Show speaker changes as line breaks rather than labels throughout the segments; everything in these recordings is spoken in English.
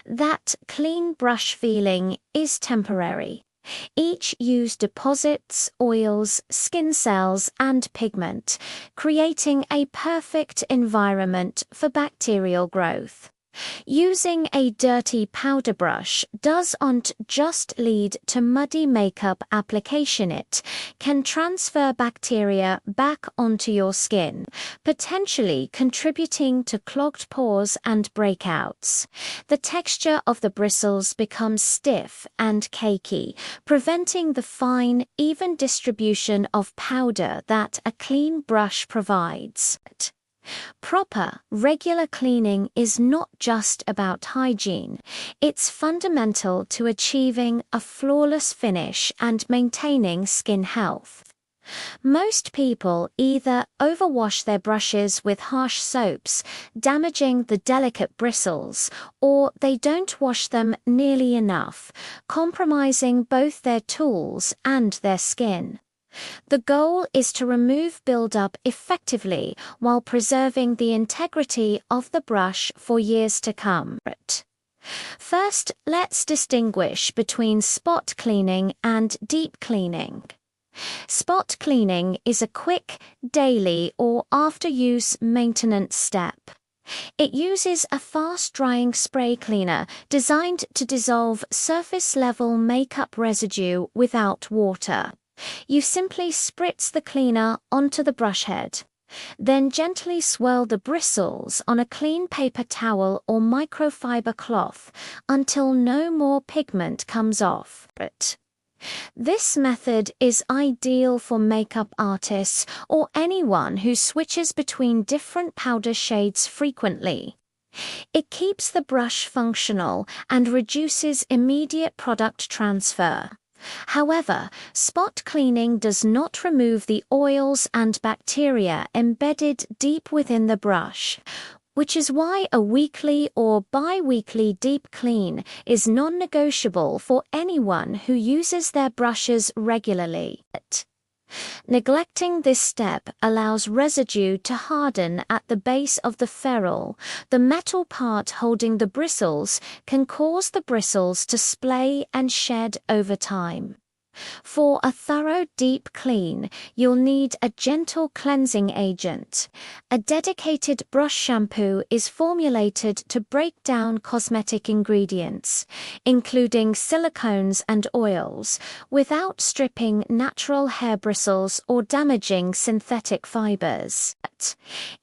That clean brush feeling is temporary. Each use deposits oils, skin cells, and pigment, creating a perfect environment for bacterial growth. Using a dirty powder brush doesn't just lead to muddy makeup application. It can transfer bacteria back onto your skin, potentially contributing to clogged pores and breakouts. The texture of the bristles becomes stiff and cakey, preventing the fine, even distribution of powder that a clean brush provides. Proper, regular cleaning is not just about hygiene. It's fundamental to achieving a flawless finish and maintaining skin health. Most people either overwash their brushes with harsh soaps, damaging the delicate bristles, or they don't wash them nearly enough, compromising both their tools and their skin. The goal is to remove buildup effectively while preserving the integrity of the brush for years to come. First, let's distinguish between spot cleaning and deep cleaning. Spot cleaning is a quick, daily or after-use maintenance step. It uses a fast-drying spray cleaner designed to dissolve surface-level makeup residue without water. You simply spritz the cleaner onto the brush head. Then gently swirl the bristles on a clean paper towel or microfiber cloth until no more pigment comes off. This method is ideal for makeup artists or anyone who switches between different powder shades frequently. It keeps the brush functional and reduces immediate product transfer. However, spot cleaning does not remove the oils and bacteria embedded deep within the brush, which is why a weekly or bi-weekly deep clean is non-negotiable for anyone who uses their brushes regularly. Neglecting this step allows residue to harden at the base of the ferrule. The metal part holding the bristles can cause the bristles to splay and shed over time. For a thorough deep clean, you'll need a gentle cleansing agent. A dedicated brush shampoo is formulated to break down cosmetic ingredients, including silicones and oils, without stripping natural hair bristles or damaging synthetic fibers.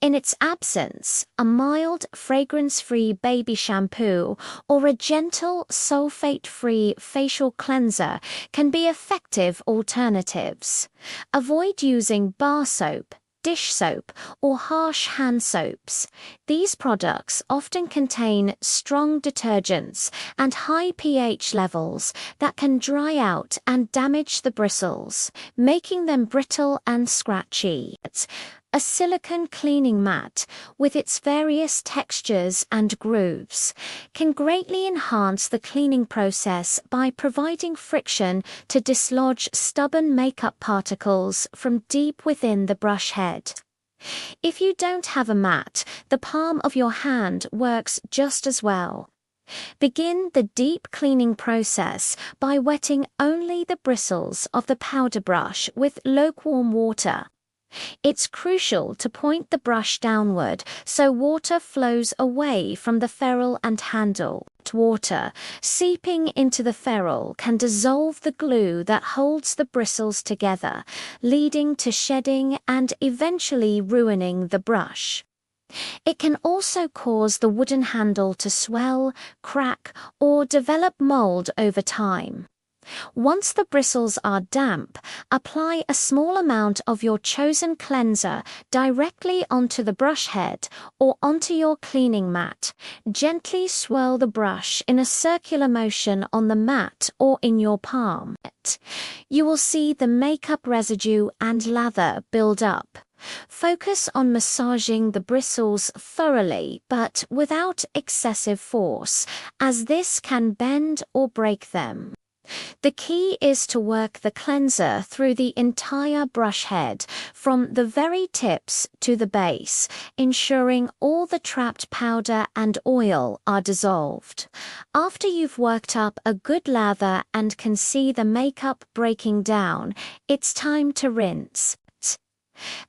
In its absence, a mild, fragrance-free baby shampoo or a gentle, sulfate-free facial cleanser can be effective alternatives. Avoid using bar soap, dish soap, or harsh hand soaps. These products often contain strong detergents and high pH levels that can dry out and damage the bristles, making them brittle and scratchy. A silicone cleaning mat, with its various textures and grooves, can greatly enhance the cleaning process by providing friction to dislodge stubborn makeup particles from deep within the brush head. If you don't have a mat, the palm of your hand works just as well. Begin the deep cleaning process by wetting only the bristles of the powder brush with lukewarm water. It's crucial to point the brush downward so water flows away from the ferrule and handle. Water seeping into the ferrule can dissolve the glue that holds the bristles together, leading to shedding and eventually ruining the brush. It can also cause the wooden handle to swell, crack, or develop mold over time. Once the bristles are damp, apply a small amount of your chosen cleanser directly onto the brush head or onto your cleaning mat. Gently swirl the brush in a circular motion on the mat or in your palm. You will see the makeup residue and lather build up. Focus on massaging the bristles thoroughly but without excessive force, as this can bend or break them. The key is to work the cleanser through the entire brush head, from the very tips to the base, ensuring all the trapped powder and oil are dissolved. After you've worked up a good lather and can see the makeup breaking down, it's time to rinse.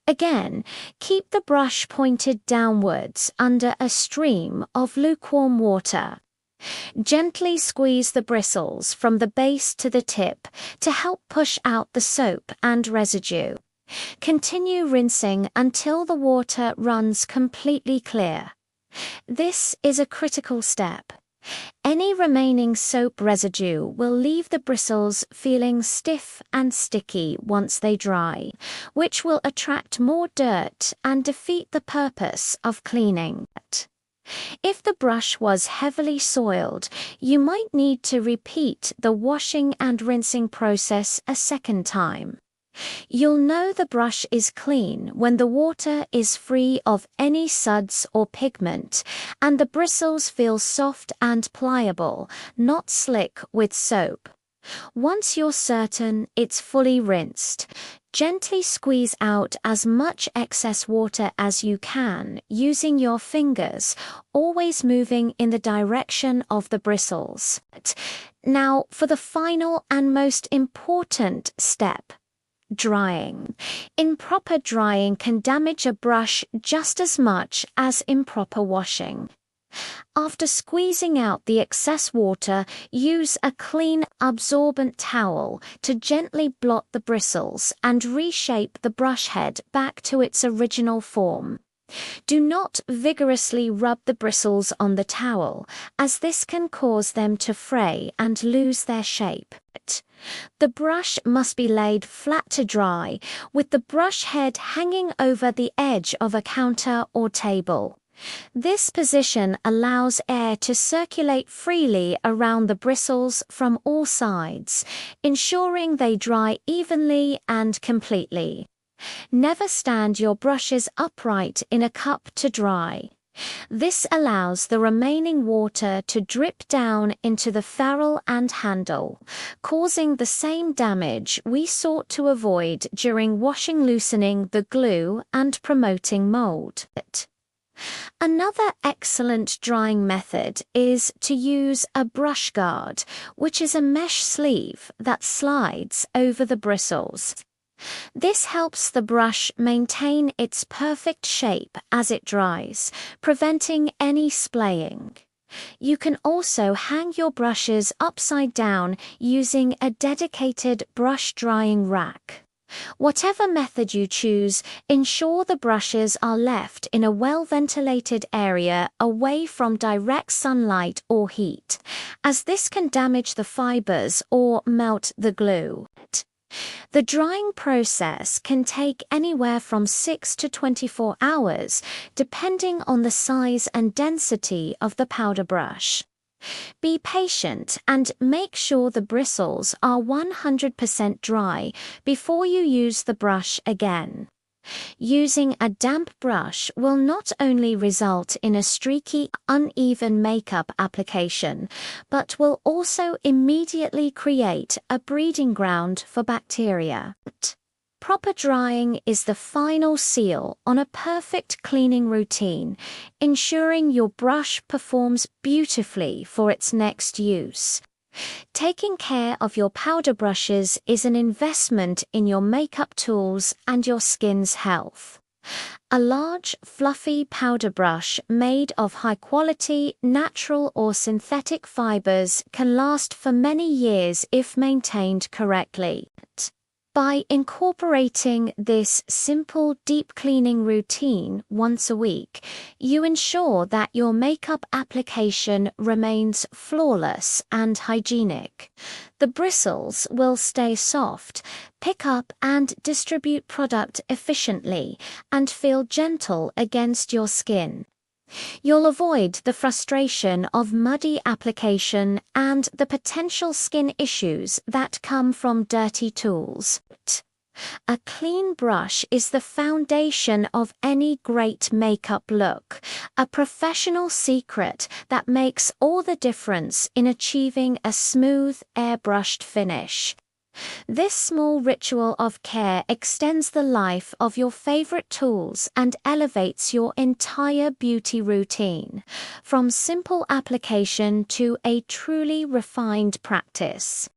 Again, keep the brush pointed downwards under a stream of lukewarm water. Gently squeeze the bristles from the base to the tip to help push out the soap and residue. Continue rinsing until the water runs completely clear. This is a critical step. Any remaining soap residue will leave the bristles feeling stiff and sticky once they dry, which will attract more dirt and defeat the purpose of cleaning. If the brush was heavily soiled, you might need to repeat the washing and rinsing process a second time. You'll know the brush is clean when the water is free of any suds or pigment, and the bristles feel soft and pliable, not slick with soap. Once you're certain it's fully rinsed, gently squeeze out as much excess water as you can using your fingers, always moving in the direction of the bristles. Now, for the final and most important step. Drying. Improper drying can damage a brush just as much as improper washing. After squeezing out the excess water, use a clean, absorbent towel to gently blot the bristles and reshape the brush head back to its original form. Do not vigorously rub the bristles on the towel, as this can cause them to fray and lose their shape. The brush must be laid flat to dry, with the brush head hanging over the edge of a counter or table. This position allows air to circulate freely around the bristles from all sides, ensuring they dry evenly and completely. Never stand your brushes upright in a cup to dry. This allows the remaining water to drip down into the ferrule and handle, causing the same damage we sought to avoid during washing, loosening the glue and promoting mold. Another excellent drying method is to use a brush guard, which is a mesh sleeve that slides over the bristles. This helps the brush maintain its perfect shape as it dries, preventing any splaying. You can also hang your brushes upside down using a dedicated brush drying rack. Whatever method you choose, ensure the brushes are left in a well-ventilated area away from direct sunlight or heat, as this can damage the fibers or melt the glue. The drying process can take anywhere from 6 to 24 hours, depending on the size and density of the powder brush. Be patient and make sure the bristles are 100% dry before you use the brush again. Using a damp brush will not only result in a streaky, uneven makeup application, but will also immediately create a breeding ground for bacteria. Proper drying is the final seal on a perfect cleaning routine, ensuring your brush performs beautifully for its next use. Taking care of your powder brushes is an investment in your makeup tools and your skin's health. A large, fluffy powder brush made of high-quality, natural or synthetic fibers can last for many years if maintained correctly. By incorporating this simple deep cleaning routine once a week, you ensure that your makeup application remains flawless and hygienic. The bristles will stay soft, pick up and distribute product efficiently, and feel gentle against your skin. You'll avoid the frustration of muddy application and the potential skin issues that come from dirty tools. A clean brush is the foundation of any great makeup look, a professional secret that makes all the difference in achieving a smooth, airbrushed finish. This small ritual of care extends the life of your favorite tools and elevates your entire beauty routine, from simple application to a truly refined practice.